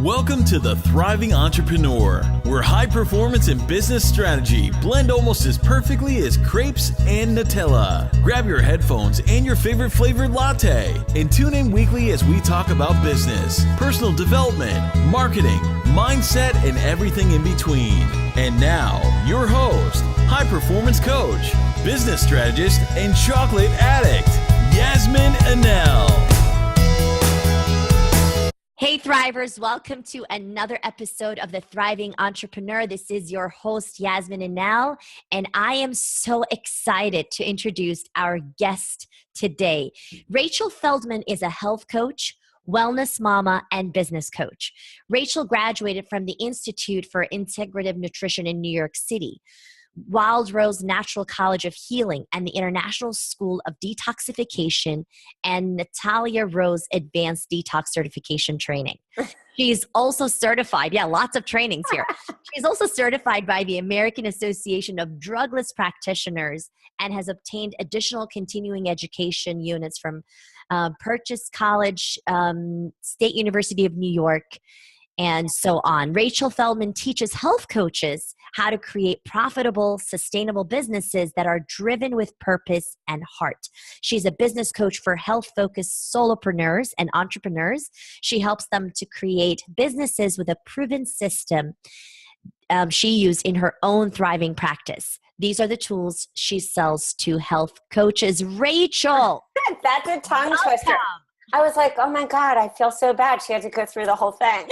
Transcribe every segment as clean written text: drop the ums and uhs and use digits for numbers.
Welcome to The Thriving Entrepreneur, where high performance and business strategy blend almost as perfectly as crepes and Nutella. Grab your headphones and your favorite flavored latte and tune in weekly as we talk about business, personal development, marketing, mindset, and everything in between. And now, your host, high performance coach, business strategist, and chocolate addict, Yasmin Inal. Hey Thrivers, welcome to another episode of The Thriving Entrepreneur. This is your host, Yasmin Inal, and I am so excited to introduce our guest today. Rachel Feldman is a health coach, wellness mama, and business coach. Rachel graduated from the Institute for Integrative Nutrition in New York City, Wild Rose Natural College of Healing, and the International School of Detoxification, and Natalia Rose Advanced Detox Certification Training. She's also certified, lots of trainings here. She's also certified by the American Association of Drugless Practitioners and has obtained additional continuing education units from Purchase College, State University of New York, and so on. Rachel Feldman teaches health coaches how to create profitable, sustainable businesses that are driven with purpose and heart. She's a business coach for health-focused solopreneurs and entrepreneurs. She helps them to create businesses with a proven system she used in her own thriving practice. These are the tools she sells to health coaches. Rachel! That's a tongue twister. I was like, oh my God, I feel so bad. She had to go through the whole thing.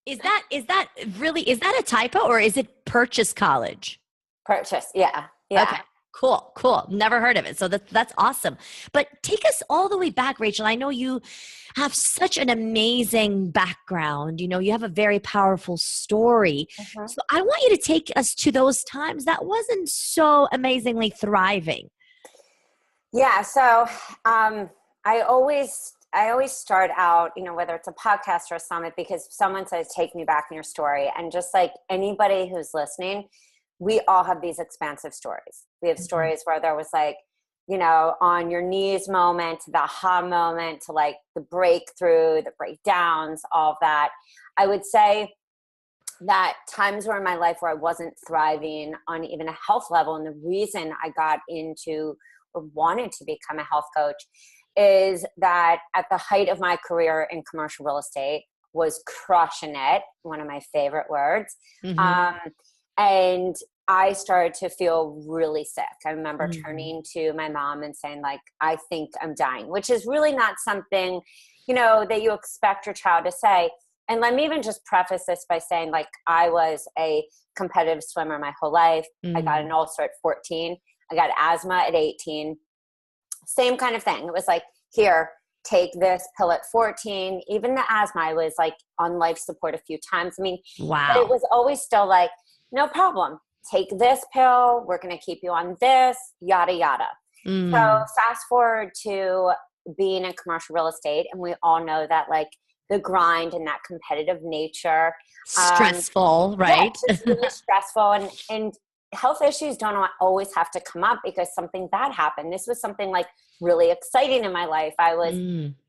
Is that a typo, or is it Purchase College? Purchase, yeah. Okay, cool. Never heard of it. So that's awesome. But take us all the way back, Rachel. I know you have such an amazing background. You know, you have a very powerful story. Mm-hmm. So I want you to take us to those times that wasn't so amazingly thriving. Yeah, so I always start out, whether it's a podcast or a summit, because someone says, take me back in your story. And just like anybody who's listening, we all have these expansive stories. We have stories where there was like, on your knees moment, the aha moment, to like the breakthrough, the breakdowns, all of that. I would say that times were in my life where I wasn't thriving on even a health level. And the reason I got into or wanted to become a health coach is that at the height of my career in commercial real estate, was crushing it, one of my favorite words. Mm-hmm. And I started to feel really sick. I remember turning to my mom and saying, like, I think I'm dying, which is really not something, that you expect your child to say. And let me even just preface this by saying, like, I was a competitive swimmer my whole life. I got an ulcer at 14. I got asthma at 18. Same kind of thing. It was like, here, take this pill at 14. Even the asthma, I was like on life support a few times. I mean, wow. But it was always still like, no problem. Take this pill. We're going to keep you on this, yada, yada. So fast forward to being in commercial real estate. And we all know that like the grind and that competitive nature. Stressful, right? Yeah, it's really stressful. And health issues don't always have to come up because something bad happened. This was something like really exciting in my life. I was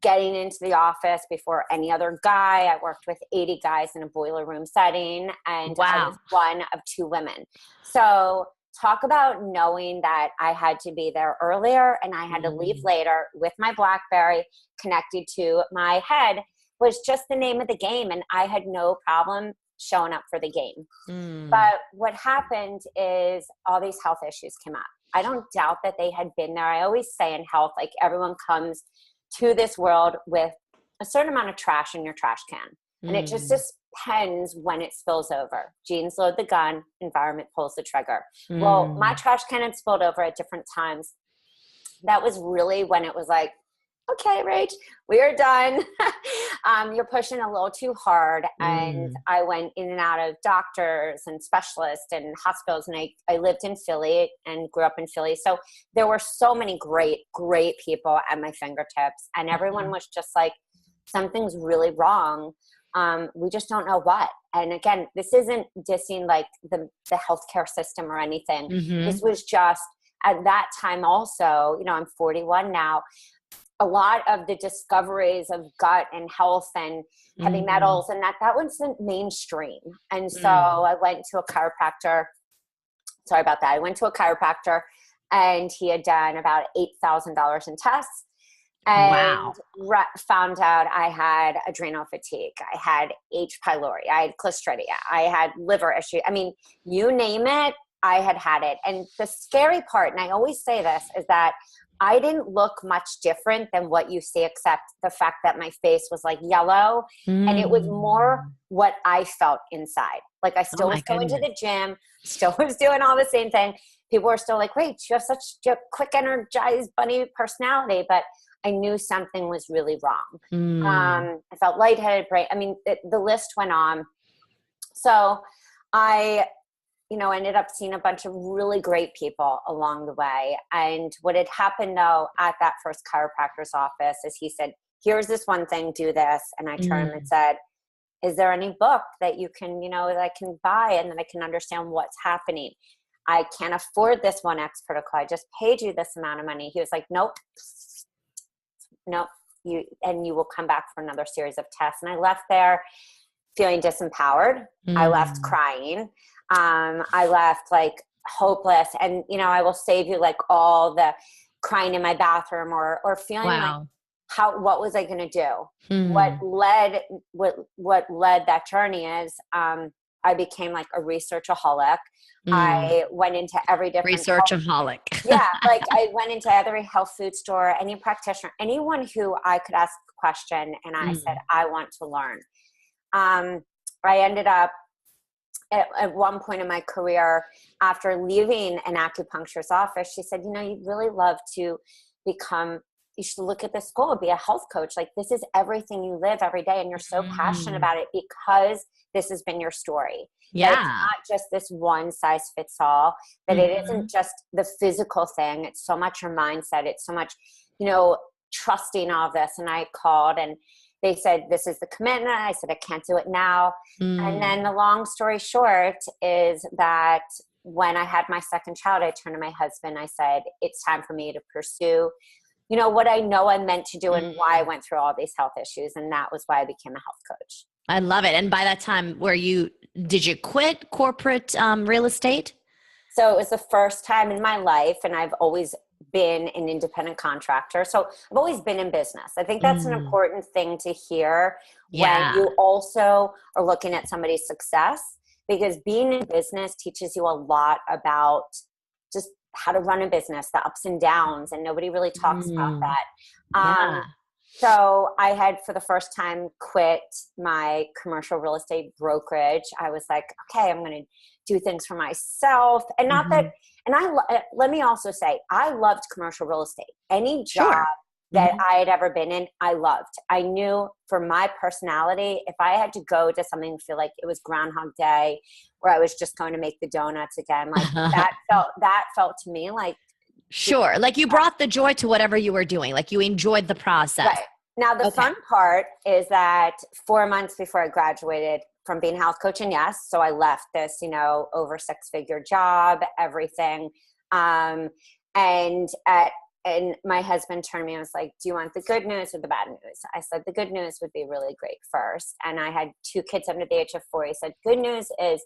getting into the office before any other guy. I worked with 80 guys in a boiler room setting, and I was one of 2 women. So talk about knowing that I had to be there earlier and I had to leave later with my BlackBerry connected to my head was just the name of the game. And I had no problem showing up for the game. But what happened is all these health issues came up. I don't doubt that they had been there. I always say in health, like everyone comes to this world with a certain amount of trash in your trash can. And it just depends when it spills over. Genes load the gun, environment pulls the trigger. Well, my trash can had spilled over at different times. That was really when it was like, okay, Rach, we are done. You're pushing a little too hard. And I went in and out of doctors and specialists and hospitals. And I lived in Philly and grew up in Philly. So there were so many great people at my fingertips. And everyone was just like, something's really wrong. We just don't know what. And again, this isn't dissing like the healthcare system or anything. This was just at that time also, I'm 41 now. a lot of the discoveries of gut and health and heavy metals and that wasn't mainstream. And so I went to a chiropractor. Sorry about that. I went to a chiropractor and he had done about $8,000 in tests and found out I had adrenal fatigue. I had H. pylori. I had Clostridia. I had liver issue. I mean, you name it, I had it. And the scary part, and I always say this, is that I didn't look much different than what you see, except the fact that my face was like yellow. And it was more what I felt inside. Like I still was going to the gym, still was doing all the same thing. People were still like, "Wait, you have such a quick, energized, bunny personality." But I knew something was really wrong. I felt lightheaded, brain. I mean, the list went on. So I ended up seeing a bunch of really great people along the way. And what had happened though at that first chiropractor's office is he said, "Here's this one thing, do this." And I turned and said, "Is there any book that you can, that I can buy and that I can understand what's happening? I can't afford this one X protocol. I just paid you this amount of money." He was like, "Nope, you will come back for another series of tests." And I left there feeling disempowered. I left crying. I left like hopeless. And, I will save you like all the crying in my bathroom or feeling like what was I going to do? What led that journey is, I became like a researchaholic. I went into every different researchaholic. Like I went into every health food store, any practitioner, anyone who I could ask a question. And I said, I want to learn. I ended up at one point in my career, after leaving an acupuncturist office, she said, "You'd really love to you should look at this goal, be a health coach. Like this is everything you live every day. And you're so passionate about it because this has been your story." Yeah. That it's not just this one size fits all, that it isn't just the physical thing. It's so much your mindset. It's so much, trusting all of this. And I called and they said, "This is the commitment." I said, "I can't do it now." And then the long story short is that when I had my second child, I turned to my husband. I said, "It's time for me to pursue, what I know I'm meant to do and why I went through all these health issues." And that was why I became a health coach. I love it. And by that time, did you quit corporate real estate? So it was the first time in my life, and I've always been an independent contractor. So I've always been in business. I think that's an important thing to hear when you also are looking at somebody's success, because being in business teaches you a lot about just how to run a business, the ups and downs, and nobody really talks about that. So I had, for the first time, quit my commercial real estate brokerage. I was like, okay, I'm going to do things for myself. And not that, and let me also say, I loved commercial real estate. Any job that I had ever been in, I loved. I knew for my personality, if I had to go to something, feel like it was Groundhog Day, where I was just going to make the donuts again, like that felt to me like. Sure. Like you brought the joy to whatever you were doing. Like you enjoyed the process. Right. Now, the fun part is that 4 months before I graduated from being a health coach, and yes, so I left this, over 6-figure job, everything. And my husband turned to me and was like, "Do you want the good news or the bad news?" I said, "The good news would be really great first." And I had 2 kids under the age of 4. He said, "Good news is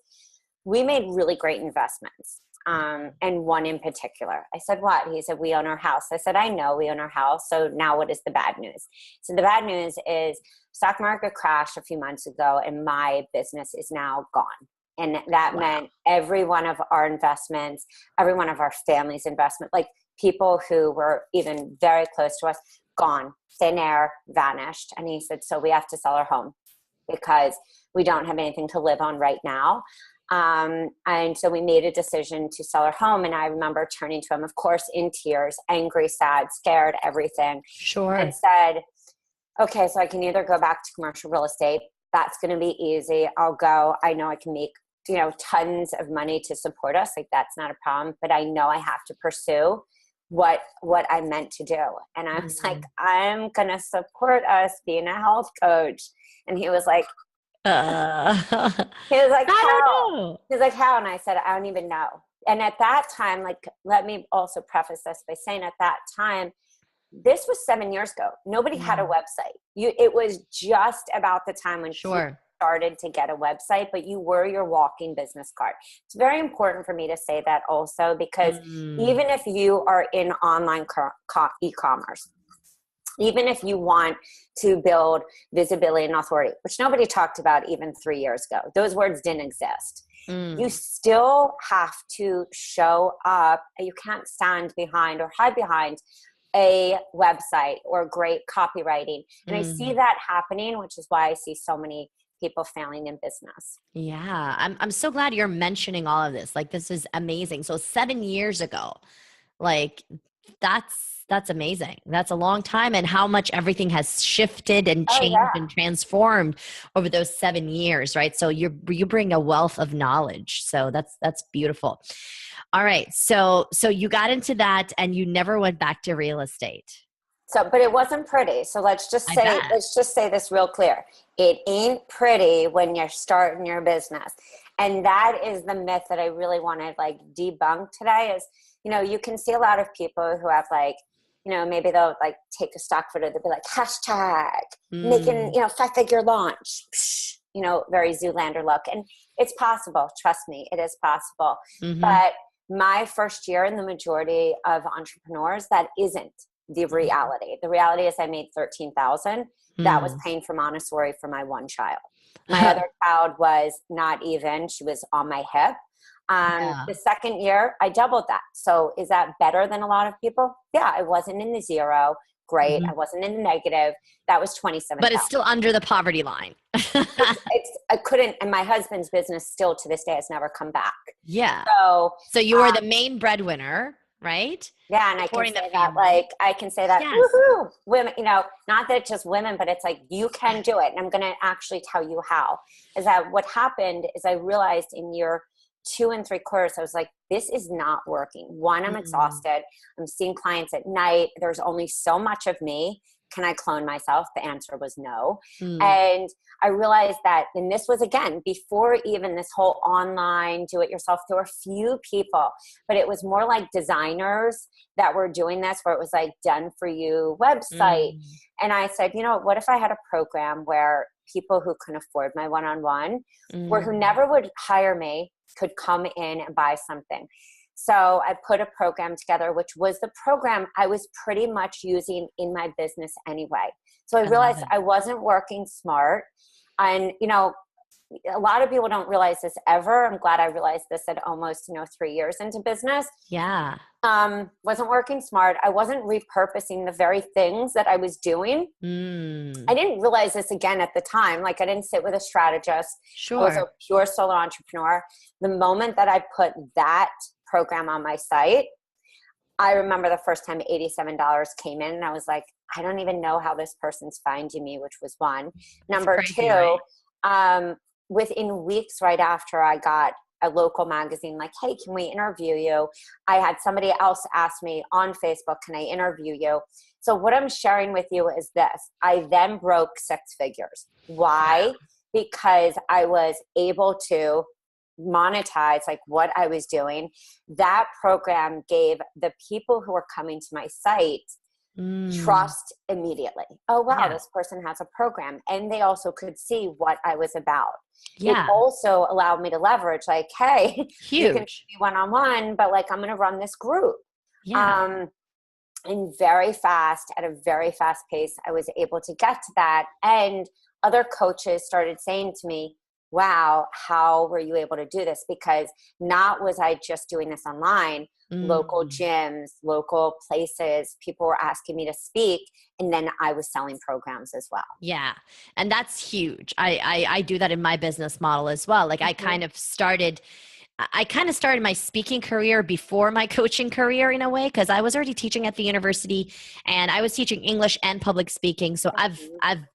we made really great investments. And one in particular." I said, "What?" He said, "We own our house." I said, "I know we own our house. So now what is the bad news?" So the bad news is stock market crashed a few months ago and my business is now gone. And that meant every one of our investments, every one of our family's investment, like people who were even very close to us, gone, thin air, vanished. And he said, "So we have to sell our home because we don't have anything to live on right now." And so we made a decision to sell our home. And I remember turning to him, of course, in tears, angry, sad, scared, everything. Sure. And said, "Okay, so I can either go back to commercial real estate. That's going to be easy. I'll go. I know I can make, tons of money to support us. Like that's not a problem, but I know I have to pursue what I meant to do." And I was like, "I'm going to support us being a health coach." And he was like, he was like, I "How?" don't know. He was like, "How?" And I said, "I don't even know." And at that time, like, let me also preface this by saying at that time, this was 7 years ago. Nobody had a website. It was just about the time when people started to get a website, but you were your walking business card. It's very important for me to say that also, because even if you are in online e-commerce, even if you want to build visibility and authority, which nobody talked about even 3 years ago, those words didn't exist. You still have to show up. You can't stand behind or hide behind a website or great copywriting. And I see that happening, which is why I see so many people failing in business. Yeah. I'm so glad you're mentioning all of this. Like, this is amazing. So 7 years ago, like that's amazing. That's a long time, and how much everything has shifted and changed and transformed over those 7 years, right? So you bring a wealth of knowledge. So that's beautiful. All right. So you got into that and you never went back to real estate. So, but it wasn't pretty. So let's just say this real clear. It ain't pretty when you're starting your business. And that is the myth that I really want to like debunk today is, you know, you can see a lot of people who have like, you know, maybe they'll like take a stock photo. They'll be like, hashtag making, you know, 5-figure launch, you know, very Zoolander look. And it's possible. Trust me, it is possible. But my first year in the majority of entrepreneurs, that isn't the reality. The reality is I made $13,000. That was paying for Montessori for my one child. My other child was not even, she was on my hip. The second year I doubled that. So is that better than a lot of people? Yeah. I wasn't in the zero. Great. I wasn't in the negative. That was 27. But it's still under the poverty line. I couldn't, and my husband's business still to this day has never come back. Yeah. So you were the main breadwinner, right? Yeah. And I can say that, like, I can say that, woohoo, women, you know, not that it's just women, but it's like, you can do it. And I'm going to actually tell you how. Is that what happened is I realized in year 2 3/4, I was like, this is not working. One, I'm exhausted. I'm seeing clients at night. There's only so much of me. Can I clone myself? The answer was no. And I realized that, and this was again, before even this whole online do-it-yourself, there were few people, but it was more like designers that were doing this, where it was like done for you website. And I said, you know, what if I had a program where people who couldn't afford my one-on-one or who never would hire me could come in and buy something. So I put a program together, which was the program I was pretty much using in my business anyway. So I realized I wasn't working smart. And, you know, a lot of people don't realize this ever. I'm glad I realized this at almost, 3 years into business. Yeah. Wasn't working smart. I wasn't repurposing the very things that I was doing. I didn't realize this again at the time. Like, I didn't sit with a strategist. I was a pure solo entrepreneur. The moment that I put that program on my site, I remember the first time $87 came in and I was like, I don't even know how this person's finding me, which was one. Number crazy, two, right? Within weeks right after I got a local magazine like, hey, can we interview you? I had somebody else ask me on Facebook, can I interview you? So what I'm sharing with you is this. I then broke 6 figures. Why? Because I was able to monetize like what I was doing. That program gave the people who were coming to my site trust immediutely. Oh, wow, this person has a program. And they also could see what I was about. It also allowed me to leverage like, hey, you can be one-on-one, but like, I'm going to run this group. And very fast, at a very fast pace, I was able to get to that. And other coaches started saying to me, wow, how were you able to do this? Because not was I just doing this online, local gyms, local places, people were asking me to speak, and then I was selling programs as well. Yeah. And that's huge. I do that in my business model as well. Like I kind of started my speaking career before my coaching career in a way, because I was already teaching at the university and I was teaching English and public speaking. So I've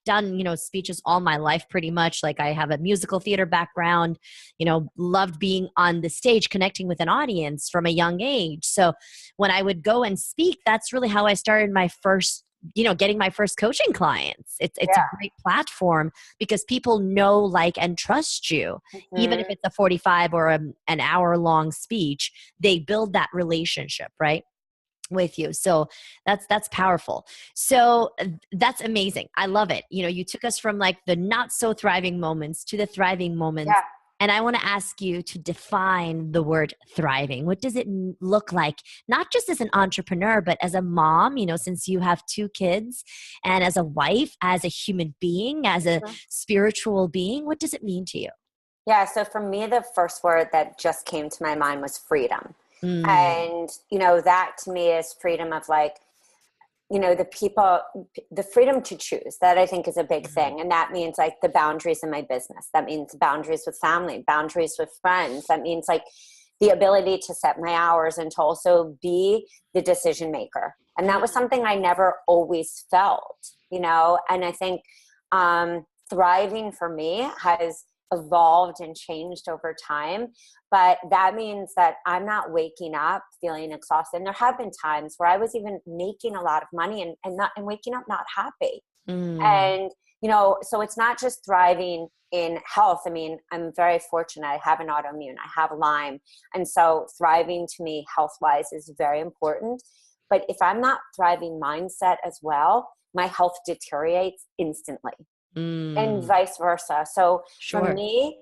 done, speeches all my life pretty much. Like I have a musical theater background, loved being on the stage, connecting with an audience from a young age. So when I would go and speak, that's really how I started my first getting my first coaching clients. It's a great platform because people know, like, and trust you. Even if it's a 45 or an hour long speech, they build that relationship, right? with you. So that's powerful. So that's amazing. I love it. You know, you took us from like the not so thriving moments to the thriving moments. Yeah. And I want to ask you to define the word thriving. What does it look like, not just as an entrepreneur, but as a mom, you know, since you have 2 kids, and as a wife, as a human being, as a spiritual being? What does it mean to you? Yeah. So for me, the first word that just came to my mind was freedom. Mm. And, that to me is freedom of like, the freedom to choose. That I think is a big thing. And that means like the boundaries in my business. That means boundaries with family, boundaries with friends. That means like the ability to set my hours and to also be the decision maker. And that was something I never always felt, and I think thriving for me has evolved and changed over time. But that means that I'm not waking up feeling exhausted. And there have been times where I was even making a lot of money and waking up not happy. And, so it's not just thriving in health. I mean, I'm very fortunate. I have an autoimmune, I have Lyme. And so thriving to me health-wise is very important. But if I'm not thriving mindset as well, my health deteriorates instantly. And vice versa. So for me,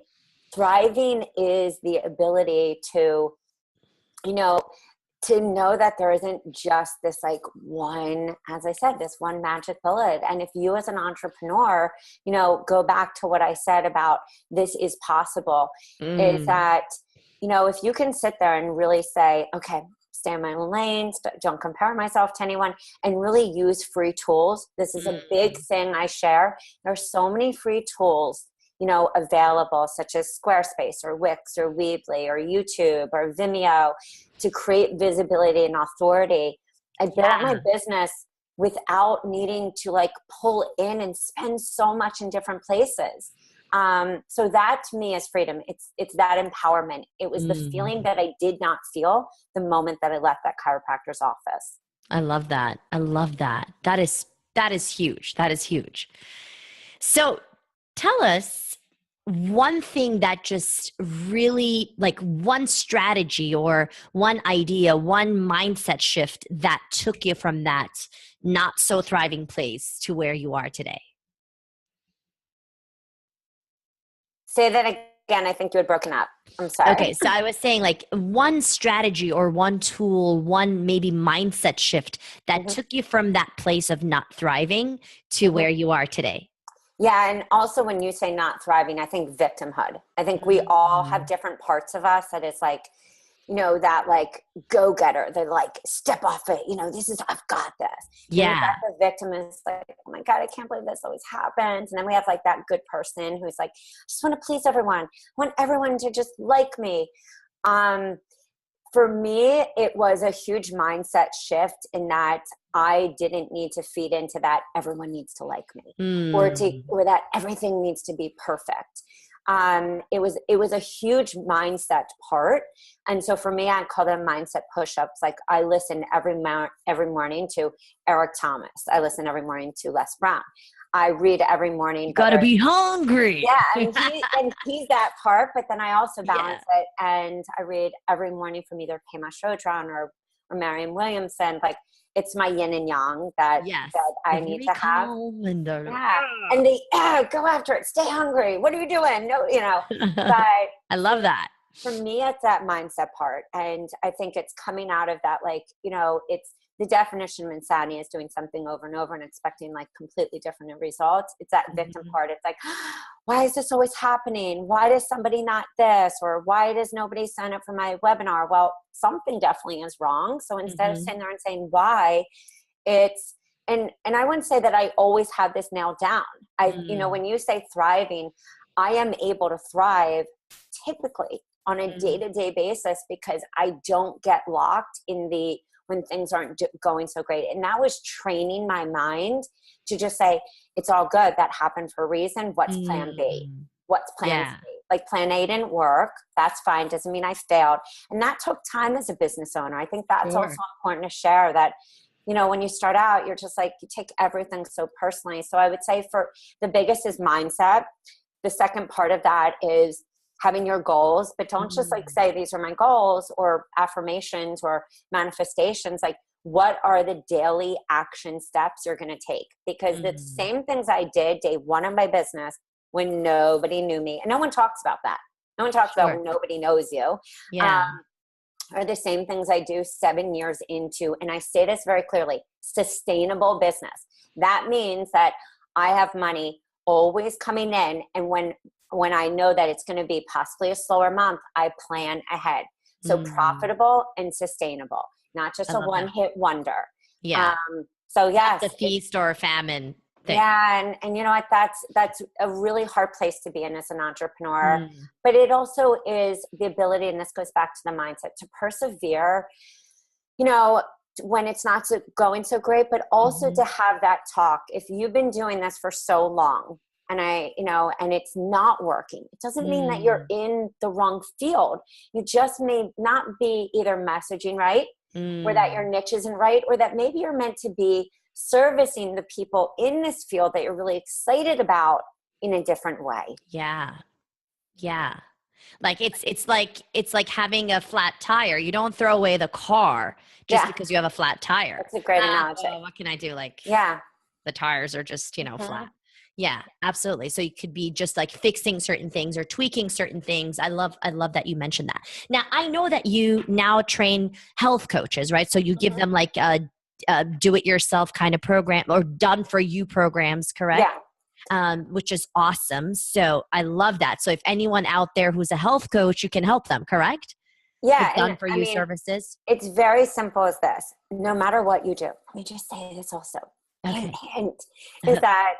thriving is the ability to, to know that there isn't just this like one, as I said, this one magic bullet. And if you as an entrepreneur, go back to what I said about this is possible, is that, if you can sit there and really say, okay, stay in my own lane, don't compare myself to anyone, and really use free tools. This is a big thing I share. There are so many free tools, available, such as Squarespace or Wix or Weebly or YouTube or Vimeo, to create visibility and authority. I built my business without needing to like pull in and spend so much in different places. So that to me is freedom. It's that empowerment. It was the feeling that I did not feel the moment that I left that chiropractor's office. I love that. I love that. That is huge. That is huge. So tell us one thing that just really, like one strategy or one idea, one mindset shift that took you from that not so thriving place to where you are today. Say that again. I think you had broken up. I'm sorry. Okay, so I was saying like one strategy or one tool, one maybe mindset shift that took you from that place of not thriving to where you are today. Yeah. And also when you say not thriving, I think victimhood. I think we all have different parts of us that is like, that like go-getter, they're like, step off it, I've got this. Yeah. And the victim is like, oh my God, I can't believe this always happens. And then we have like that good person who's like, I just want to please everyone. I want everyone to just like me. For me, it was a huge mindset shift in that I didn't need to feed into that everyone needs to like me or that everything needs to be perfect. It was a huge mindset part. And so for me, I call them mindset push-ups. Like I listen every morning to Eric Thomas. I listen every morning to Les Brown. I read every morning. You gotta be hungry. Yeah, and he's that part, but then I also balance it, and I read every morning from either Pema Chodron or Marianne Williamson. Like it's my yin and yang that I need to have. And they go after it. Stay hungry. What are you doing? No, But I love that. For me, it's that mindset part, and I think it's coming out of that. Like it's the definition of insanity is doing something over and over and expecting like completely different results. It's that victim part. It's like, why is this always happening? Why does somebody not this? Or why does nobody sign up for my webinar? Well, something definitely is wrong. So instead of sitting there and saying why, it's, and I wouldn't say that I always have this nailed down. When you say thriving, I am able to thrive typically on a day-to-day basis because I don't get locked in when things aren't going so great. And that was training my mind to just say, it's all good. That happened for a reason. What's plan B? What's plan C? Like plan A didn't work. That's fine. Doesn't mean I failed. And that took time as a business owner. I think that's also important to share that, when you start out, you're just like, you take everything so personally. So I would say for the biggest is mindset. The second part of that is having your goals, but don't just like say, these are my goals or affirmations or manifestations. Like, what are the daily action steps you're going to take? Because the same things I did day one of my business when nobody knew me, and no one talks about that. No one talks about when nobody knows you. Yeah. Are the same things I do 7 years into, and I say this very clearly, sustainable business. That means that I have money always coming in, and when I know that it's going to be possibly a slower month, I plan ahead. So profitable and sustainable, not just a one-hit wonder. Yeah. So yes, the feast or famine thing. Yeah, and you know what? That's a really hard place to be in as an entrepreneur. But it also is the ability, and this goes back to the mindset, to persevere, you know, when it's not going so great, but also to have that talk. If you've been doing this for so long and and it's not working, it doesn't mean that you're in the wrong field. You just may not be either messaging right, or that your niche isn't right, or that maybe you're meant to be servicing the people in this field that you're really excited about in a different way. Yeah. Yeah. Like it's like having a flat tire. You don't throw away the car just because you have a flat tire. That's a great analogy. Well, what can I do? Like, the tires are just, flat. Yeah, absolutely. So you could be just like fixing certain things or tweaking certain things. I love that you mentioned that. Now, I know that you now train health coaches, right? So you give them like do-it-yourself kind of program or done-for-you programs, correct? Yeah. Which is awesome. So I love that. So if anyone out there who's a health coach, you can help them, correct? Yeah. With done-for-you services. It's very simple as this. No matter what you do, let me just say this also. Hint is that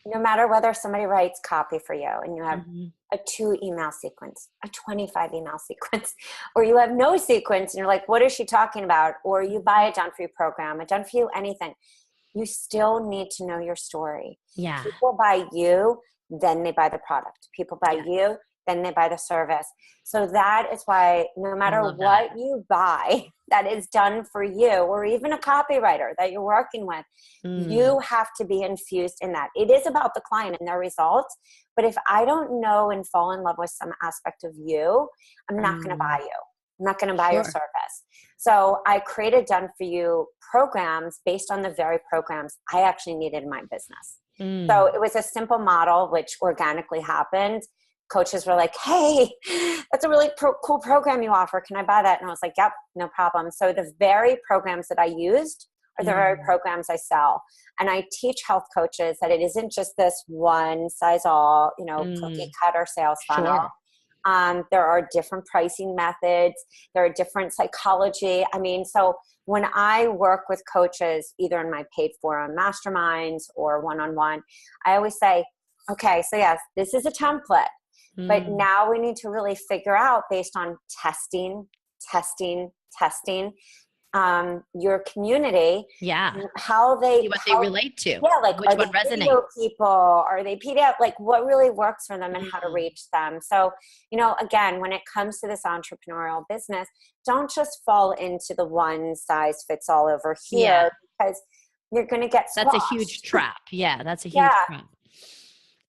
no matter whether somebody writes copy for you and you have a 2 email sequence, a 25 email sequence, or you have no sequence and you're like, what is she talking about? Or you buy a done for you program, a done for you anything, you still need to know your story. Yeah. People buy you, then they buy the product. People buy you, then they buy the service. So that is why no matter what you buy that is done for you, or even a copywriter that you're working with, you have to be infused in that. It is about the client and their results. But if I don't know and fall in love with some aspect of you, I'm not going to buy you. I'm not going to buy your service. So I created done for you programs based on the very programs I actually needed in my business. So it was a simple model, which organically happened. Coaches were like, hey, that's a really cool program you offer. Can I buy that? And I was like, yep, no problem. So the very programs that I used are the very programs I sell. And I teach health coaches that it isn't just this one size all, cookie cutter sales funnel. There are different pricing methods. There are different psychology. So when I work with coaches, either in my paid forum masterminds or one-on-one, I always say, okay, so yes, this is a template. But now we need to really figure out, based on testing, your community, how they, they relate to, like which one resonates. People, are they pediatric? Like what really works for them and how to reach them. So, again, when it comes to this entrepreneurial business, don't just fall into the one size fits all over here because you're going to get squashed. That's a huge trap. Yeah, that's a huge trap.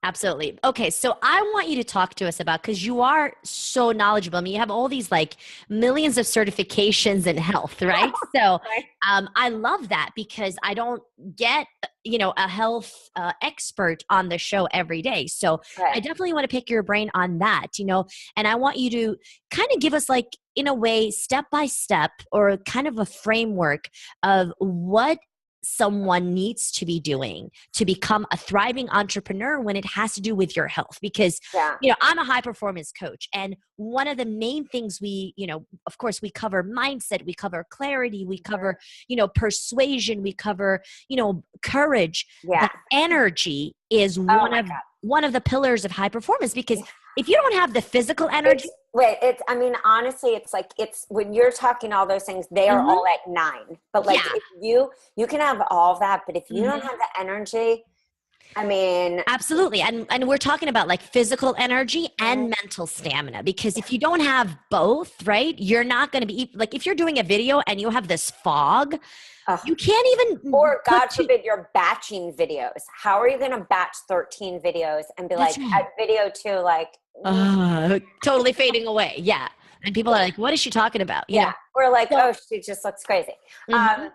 Absolutely. Okay. So I want you to talk to us about, because you are so knowledgeable. I mean, you have all these like millions of certifications in health, right? So I love that, because I don't get, a health expert on the show every day. So I definitely want to pick your brain on that, and I want you to kind of give us, like, in a way, step by step, or kind of a framework of what someone needs to be doing to become a thriving entrepreneur when it has to do with your health. Because, I'm a high performance coach. And one of the main things we, of course, we cover mindset, we cover clarity, we cover, persuasion, we cover, courage. But energy is one of the pillars of high performance, because if you don't have the physical energy. Honestly, it's when you're talking all those things, they are all at 9. But if you can have all of that, but if you don't have the energy, absolutely. And we're talking about like physical energy and mental stamina, because if you don't have both, right, you're not going to be like, if you're doing a video and you have this fog, you can't even, or God forbid you're batching videos. How are you going to batch 13 videos and be at video 2, like, totally fading away. Yeah. And people are like, what is she talking about? Yeah. We're like, oh, she just looks crazy.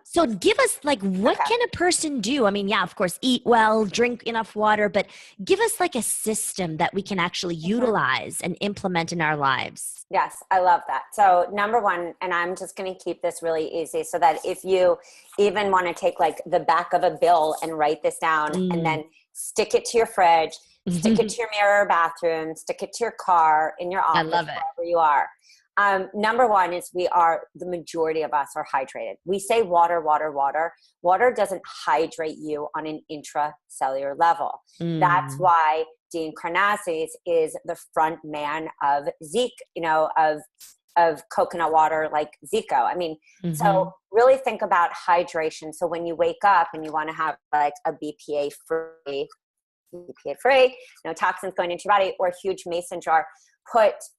So give us like, what can a person do? I mean, yeah, of course, eat well, drink enough water, but give us like a system that we can actually utilize and implement in our lives. Yes, I love that. So number one, and I'm just going to keep this really easy so that if you even want to take like the back of a bill and write this down and then stick it to your fridge, stick it to your mirror bathroom, stick it to your car, in your office, wherever you are. Number one is the majority of us are hydrated. We say water, water, water. Water doesn't hydrate you on an intracellular level. That's why Dean Karnazes is the front man of Zeke, of coconut water, like Zico. I mean, so really think about hydration. So when you wake up and you want to have like a BPA free, no toxins going into your body, or a huge mason jar,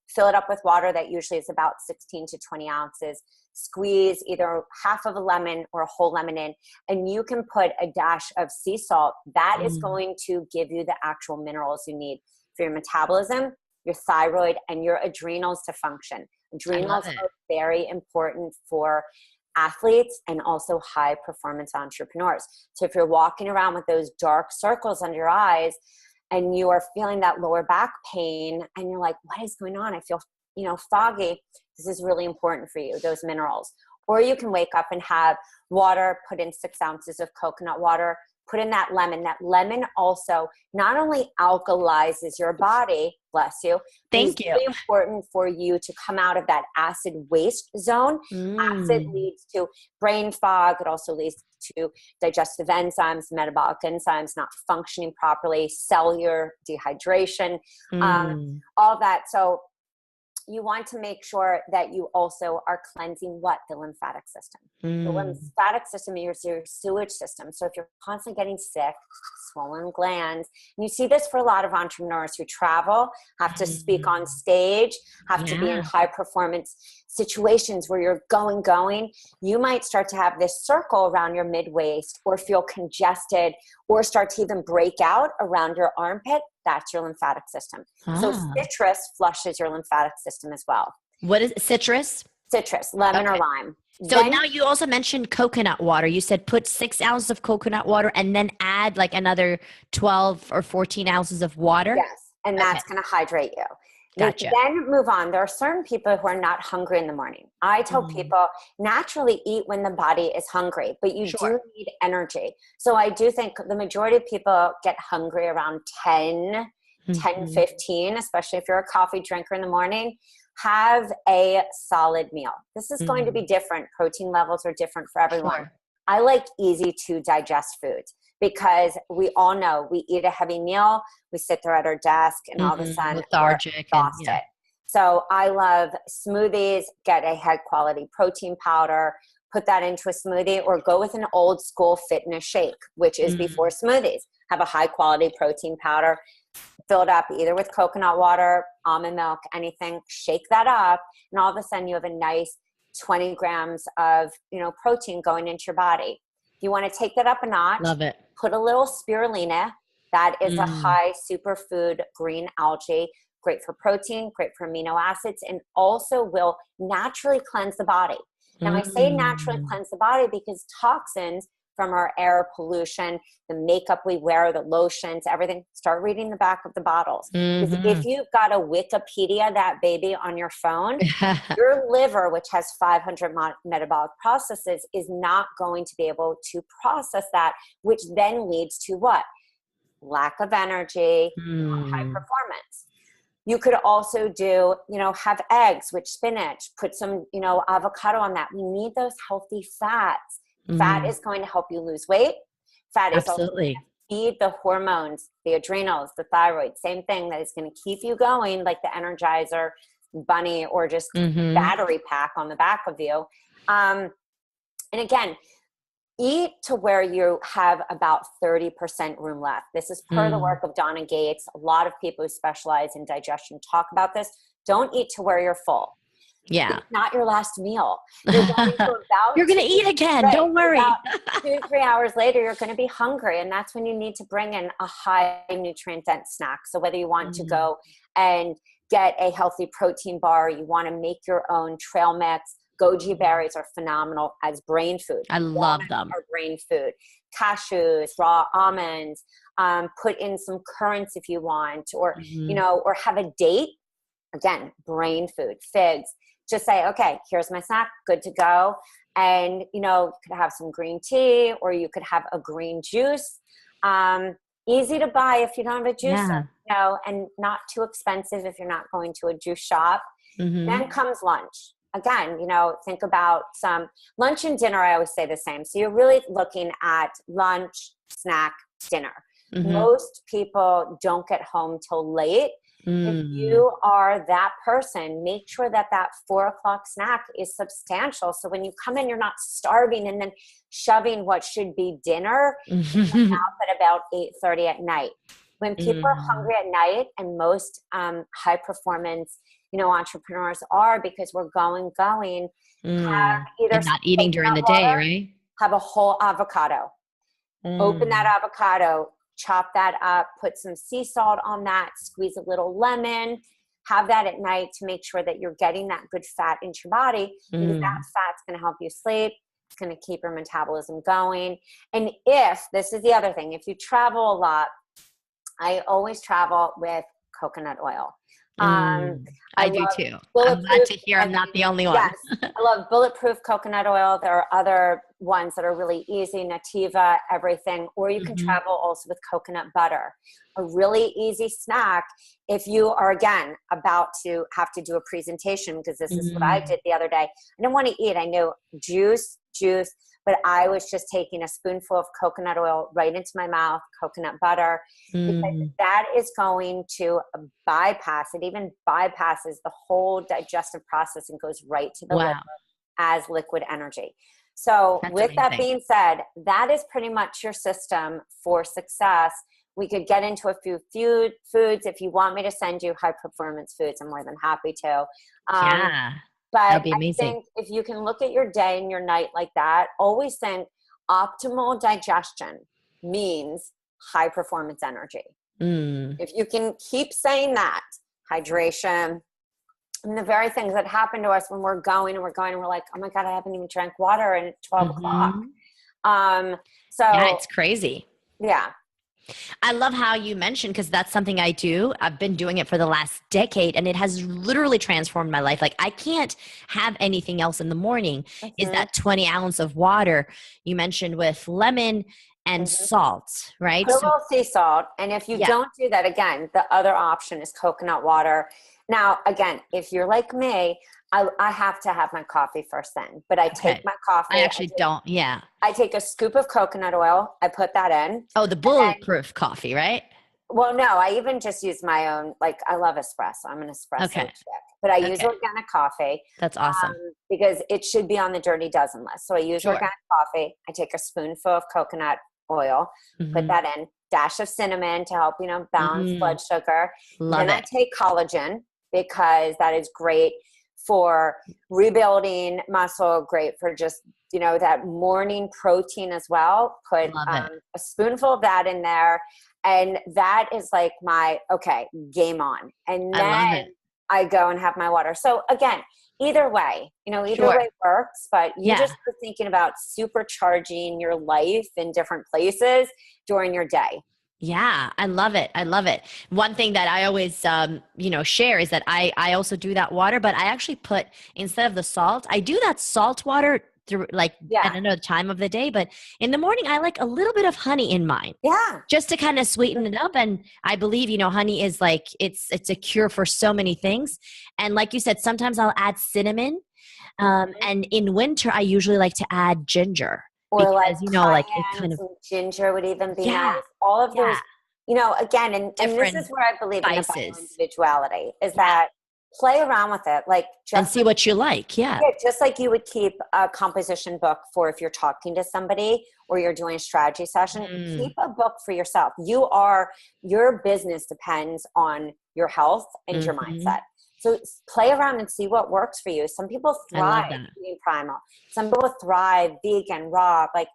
fill it up with water that usually is about 16 to 20 ounces. Squeeze either half of a lemon or a whole lemon in, and you can put a dash of sea salt. That is going to give you the actual minerals you need for your metabolism, your thyroid, and your adrenals to function. Adrenals are very important for athletes and also high performance entrepreneurs. So if you're walking around with those dark circles under your eyes and you are feeling that lower back pain and you're like, what is going on? I feel, foggy. This is really important for you, those minerals. Or you can wake up and have water, put in 6 ounces of coconut water, put in that lemon. That lemon also not only alkalizes your body, bless you. Thank you. It's really important for you to come out of that acid waste zone. Acid leads to brain fog. It also leads to digestive enzymes, metabolic enzymes not functioning properly, cellular dehydration, all that. So you want to make sure that you also are cleansing the lymphatic system. The lymphatic system is your sewage system. So if you're constantly getting sick, swollen glands, and you see this for a lot of entrepreneurs who travel, have to speak on stage, have to be in high performance situations where you're going, you might start to have this circle around your mid waist or feel congested or start to even break out around your armpit. That's your lymphatic system. So citrus flushes your lymphatic system as well. What is citrus? Citrus, lemon or lime. So now you also mentioned coconut water. You said put 6 ounces of coconut water and then add like another 12 or 14 ounces of water? Yes, and that's going to hydrate you. Gotcha. Then move on. There are certain people who are not hungry in the morning. I tell people naturally eat when the body is hungry, but you do need energy. So I do think the majority of people get hungry around 10, 15, especially if you're a coffee drinker in the morning. Have a solid meal. This is going to be different. Protein levels are different for everyone. I like easy to digest foods because we all know we eat a heavy meal, we sit there at our desk, and all of a sudden lethargic, we're exhausted. So I love smoothies. Get a high quality protein powder, put that into a smoothie, or go with an old school fitness shake, which is before smoothies. Have a high quality protein powder, fill it up either with coconut water, almond milk, anything, shake that up, and all of a sudden you have a nice 20 grams of protein going into your body. If you want to take that up a notch, love it. Put a little spirulina. That is a high superfood green algae, great for protein, great for amino acids, and also will naturally cleanse the body. Now I say naturally cleanse the body because toxins from our air pollution, the makeup we wear, the lotions, everything, start reading the back of the bottles. Because if you've got a Wikipedia, that baby on your phone, your liver, which has 500 metabolic processes, is not going to be able to process that, which then leads to what? Lack of energy, high performance. You could also do, have eggs with spinach, put some, avocado on that. We need those healthy fats. Fat is going to help you lose weight. Fat is also going to feed the hormones, the adrenals, the thyroid, same thing that is going to keep you going, like the Energizer bunny or just battery pack on the back of you. And again, eat to where you have about 30% room left. This is per the work of Donna Gates. A lot of people who specialize in digestion talk about this. Don't eat to where you're full. Yeah. It's not your last meal. You're going to eat again. Don't worry. 2 to 3 hours later, you're going to be hungry. And that's when you need to bring in a high nutrient dense snack. So whether you want to go and get a healthy protein bar, you want to make your own trail mix. Goji berries are phenomenal as brain food. I love them. Are brain food. Cashews, raw almonds, put in some currants if you want, or, or have a date. Again, brain food, figs. Just say, okay, here's my snack, good to go. And, you could have some green tea, or you could have a green juice. Easy to buy if you don't have a juicer, and not too expensive if you're not going to a juice shop. Then comes lunch. Again, think about some lunch and dinner. I always say the same. So you're really looking at lunch, snack, dinner. Most people don't get home till late. If you are that person, make sure that 4:00 snack is substantial. So when you come in, you're not starving and then shoving what should be dinner in your mouth at about 8:30 at night. When people are hungry at night, and most high performance, entrepreneurs are, because we're going, have either and not eating during the day, right? Have a whole avocado. Open that avocado, chop that up, put some sea salt on that, squeeze a little lemon, have that at night to make sure that you're getting that good fat into your body, because that fat's going to help you sleep. It's going to keep your metabolism going. And this is the other thing, if you travel a lot, I always travel with coconut oil. I do too. I'm glad to hear I'm not the only one. Yes, I love bulletproof coconut oil. There are other ones that are really easy, Nativa, everything. Or you can travel also with coconut butter. A really easy snack if you are, again, about to have to do a presentation, because this is what I did the other day. I didn't want to eat. I knew juice, but I was just taking a spoonful of coconut oil right into my mouth, coconut butter, because that is going to bypass, it even bypasses the whole digestive process and goes right to the liver as liquid energy. So with that being said, that is pretty much your system for success. We could get into a few foods. If you want me to send you high performance foods, I'm more than happy to. But that'd be amazing. I think if you can look at your day and your night like that, always think optimal digestion means high performance energy. If you can keep saying that, hydration, and the very things that happen to us when we're going and we're like, oh my God, I haven't even drank water, and it's 12 o'clock. It's crazy. Yeah. I love how you mentioned, because that's something I do. I've been doing it for the last decade, and it has literally transformed my life. Like, I can't have anything else in the morning. Is that 20 ounce of water you mentioned with lemon and salt, right? Put a little sea salt. And if you don't do that, again, the other option is coconut water. Now, again, if you're like me, I have to have my coffee first thing, but I take my coffee. I actually don't. Yeah. I take a scoop of coconut oil. I put that in. Oh, the bulletproof coffee, right? Well, no, I even just use my own, like, I love espresso. I'm an espresso chick, but I use organic coffee. That's awesome. Because it should be on the dirty dozen list. So I use organic coffee. I take a spoonful of coconut oil, put that in, dash of cinnamon to help, balance blood sugar. Then I take collagen, because that is great for rebuilding muscle, great for just, that morning protein as well. Put a spoonful of that in there. And that is like my, game on. And then I go and have my water. So again, either way, either way works, but you just are thinking about supercharging your life in different places during your day. Yeah, I love it. I love it. One thing that I always, share is that I also do that water, but I actually put, instead of the salt, I do that salt water through, I don't know the time of the day, but in the morning, I like a little bit of honey in mine. Yeah. Just to kind of sweeten it up. And I believe, honey is like, it's a cure for so many things. And like you said, sometimes I'll add cinnamon. And in winter, I usually like to add ginger. Or because, like it kind of ginger would even be nice. All of those, again, and this is where I believe in the individuality, is that play around with it. Like, just and see what you like. Yeah. Just like you would keep a composition book for if you're talking to somebody or you're doing a strategy session, keep a book for yourself. Your business depends on your health and your mindset. So play around and see what works for you. Some people thrive being primal. Some people thrive vegan, raw. Like,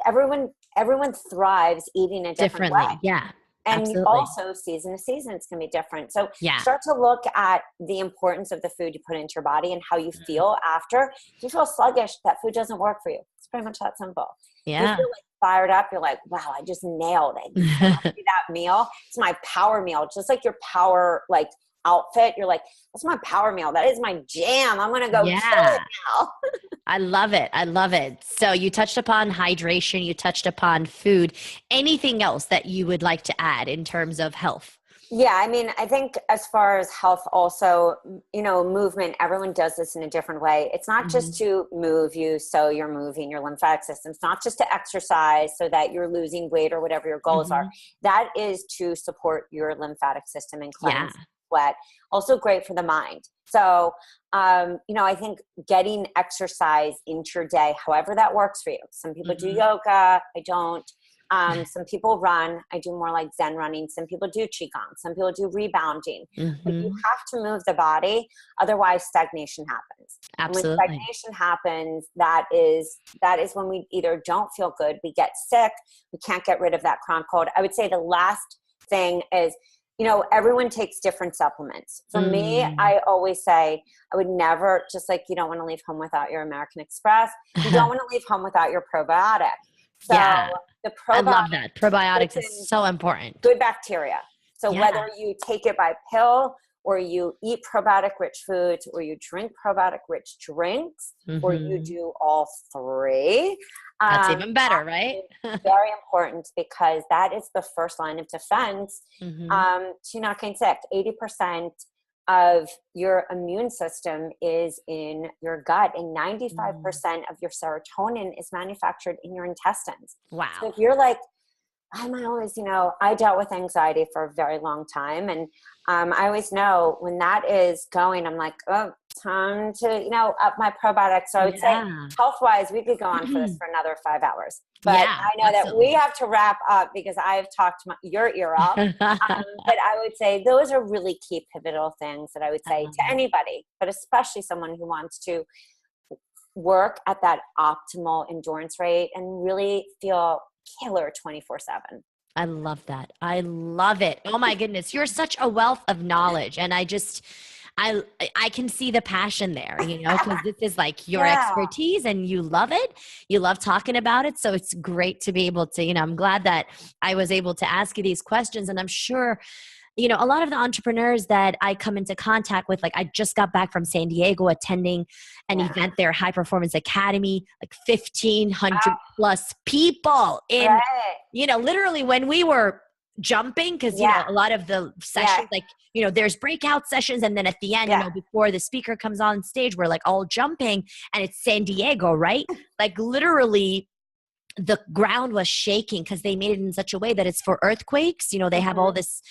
everyone thrives eating a different way. Yeah. And Absolutely. also season to season, it's going to be different. So Yeah. start to look at the importance of the food you put into your body and how you feel after. If you feel sluggish, that food doesn't work for you. It's pretty much that simple. If you Yeah. feel like fired up, you're like, wow, I just nailed it. Exactly that meal. It's my power meal. Just like your power, like outfit. You're like, that's my power meal. That is my jam. I'm going to go kill Yeah. it now. I love it. I love it. So you touched upon hydration, you touched upon food. Anything else that you would like to add in terms of health? Yeah, I mean, I think as far as health also, movement, everyone does this in a different way. It's not just to move you so you're moving your lymphatic system. It's not just to exercise so that you're losing weight or whatever your goals are. That is to support your lymphatic system and cleanse sweat. Also great for the mind. So, I think getting exercise into your day, however that works for you. Some people do yoga. I don't. Some people run. I do more like Zen running. Some people do Qigong. Some people do rebounding. But you have to move the body. Otherwise, stagnation happens. Absolutely. And when stagnation happens, that is when we either don't feel good, we get sick, we can't get rid of that chronic cold. I would say the last thing is, everyone takes different supplements. For me, I always say I would never, just like you don't want to leave home without your American Express, you don't want to leave home without your probiotic. So the probiotic, I love that. Probiotics is so important. Good bacteria. So whether you take it by pill or you eat probiotic rich foods or you drink probiotic rich drinks or you do all three. That's even better, right? Very important because that is the first line of defense to not getting sick. 80% of your immune system is in your gut and 95% of your serotonin is manufactured in your intestines. Wow. So if you're like, I'm always, I dealt with anxiety for a very long time. And I always know when that is going, I'm like, oh, time to, up my probiotics. So I would say health-wise, we could go on for this for another 5 hours. But I know that we have to wrap up because I've talked your ear off. But I would say those are really key pivotal things that I would say to anybody, but especially someone who wants to work at that optimal endurance rate and really feel killer 24/7. I love that. I love it. Oh my goodness. You're such a wealth of knowledge. And I can see the passion there, because this is like your expertise and you love it. You love talking about it. So it's great to be able to, I'm glad that I was able to ask you these questions. And I'm sure, a lot of the entrepreneurs that I come into contact with, like I just got back from San Diego attending an event there, High Performance Academy, like 1,500 plus people in, literally when we were jumping, because, a lot of the sessions, like, there's breakout sessions. And then at the end, before the speaker comes on stage, we're like all jumping and it's San Diego, right? Like literally the ground was shaking because they made it in such a way that it's for earthquakes. They have all this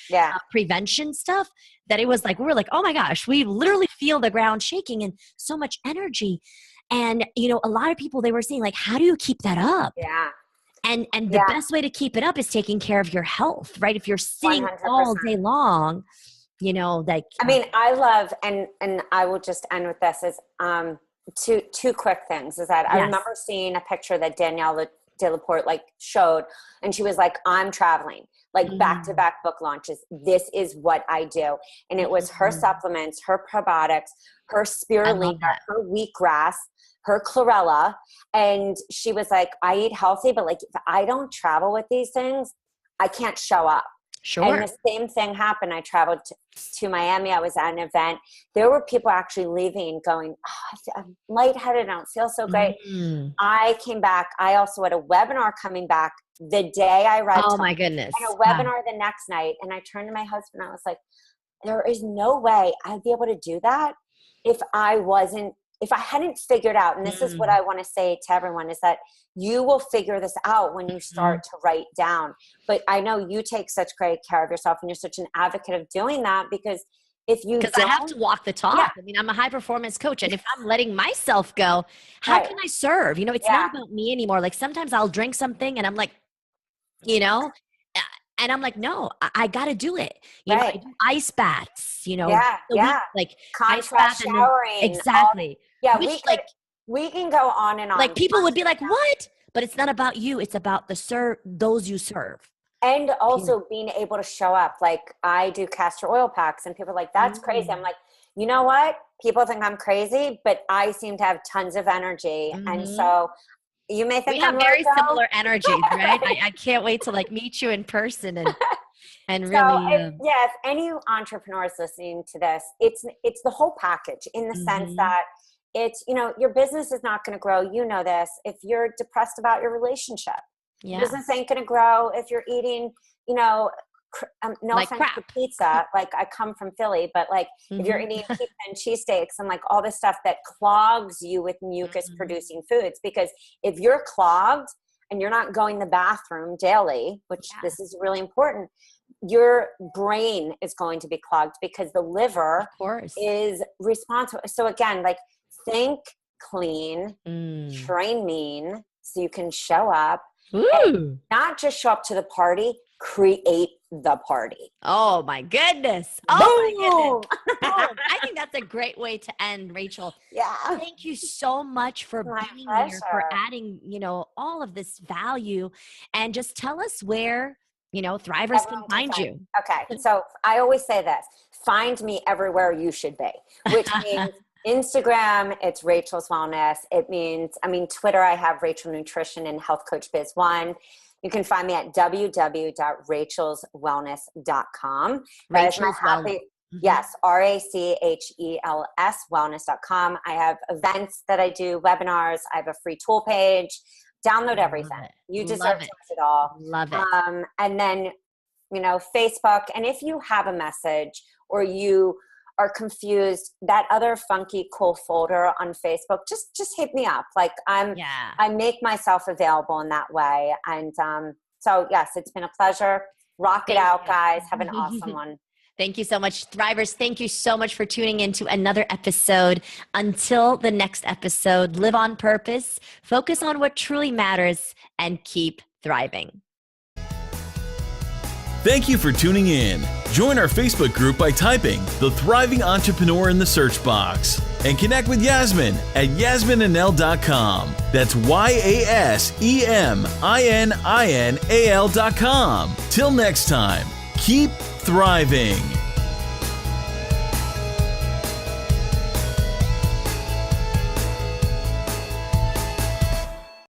prevention stuff that it was like, we were like, oh my gosh, we literally feel the ground shaking and so much energy. And, a lot of people, they were saying like, how do you keep that up? Yeah. And the best way to keep it up is taking care of your health, right? If you're sitting 100%. all day long, like. I mean, I love, and I will just end with this is two quick things is that I remember seeing a picture that Danielle De La Porte like showed, and she was like, I'm traveling, like back-to-back book launches. This is what I do. And it was her supplements, her probiotics, her spirulina, her wheatgrass, her chlorella. And she was like, I eat healthy, but like, if I don't travel with these things, I can't show up. Sure. And the same thing happened. I traveled to Miami. I was at an event. There were people actually leaving going, I'm lightheaded. I don't feel so great. I came back. I also had a webinar coming back the day I arrived. Oh my goodness. And a webinar the next night. And I turned to my husband. I was like, there is no way I'd be able to do that if I hadn't figured out, and this is what I want to say to everyone, is that you will figure this out when you start to write down. But I know you take such great care of yourself and you're such an advocate of doing that because I have to walk the talk. I mean, I'm a high performance coach. And if I'm letting myself go, how can I serve? It's not about me anymore. Like sometimes I'll drink something and I'm like, and I'm like, no, I got to do it. I do ice baths, like contrast showering. Exactly. We can go on and on. Like people would be like, what? But it's not about you. It's about those you serve. And also being able to show up. Like I do castor oil packs and people are like, that's crazy. I'm like, you know what? People think I'm crazy, but I seem to have tons of energy. And so you may think we have I'm very loco. similar energies, right? I can't wait to like meet you in person and So really. if any entrepreneur is listening to this, it's the whole package in the sense that it's, you know, your business is not going to grow. You know this. If you're depressed about your relationship, your business ain't going to grow. If you're eating, you know, no like offense to pizza, like I come from Philly, but like if you're eating pizza and cheesesteaks and like all this stuff that clogs you with mucus producing foods, because if you're clogged and you're not going to the bathroom daily, which this is really important, your brain is going to be clogged because the liver is responsible. So again, like think clean, train mean, so you can show up. And not just show up to the party, create the party. Oh my goodness. Oh my goodness. I think that's a great way to end, Rachel. Yeah. Thank you so much for being here, for adding, you know, all of this value. And just tell us where, you know, Thrivers can find you. Okay. So I always say this, find me everywhere you should be, which means Instagram, it's Rachel's Wellness. It means, Twitter, I have Rachel Nutrition and Health Coach Biz One. You can find me at www.rachelswellness.com. Rachel's Wellness. Yes, RACHELS wellness.com. I have events that I do, webinars. I have a free tool page. Download everything. You deserve to have it all. Love it. And then, you know, Facebook. And if you have a message or you are confused, that other funky cool folder on Facebook, just hit me up. Like I make myself available in that way. And so yes, it's been a pleasure. Rock it out, guys. Have an awesome one. Thank you so much, Thrivers. Thank you so much for tuning in to another episode. Until the next episode, live on purpose, focus on what truly matters, and keep thriving. Thank you for tuning in. Join our Facebook group by typing The Thriving Entrepreneur in the search box and connect with Yasmin at yasmininal.com. That's YASEMININAL.com. Till next time, keep thriving.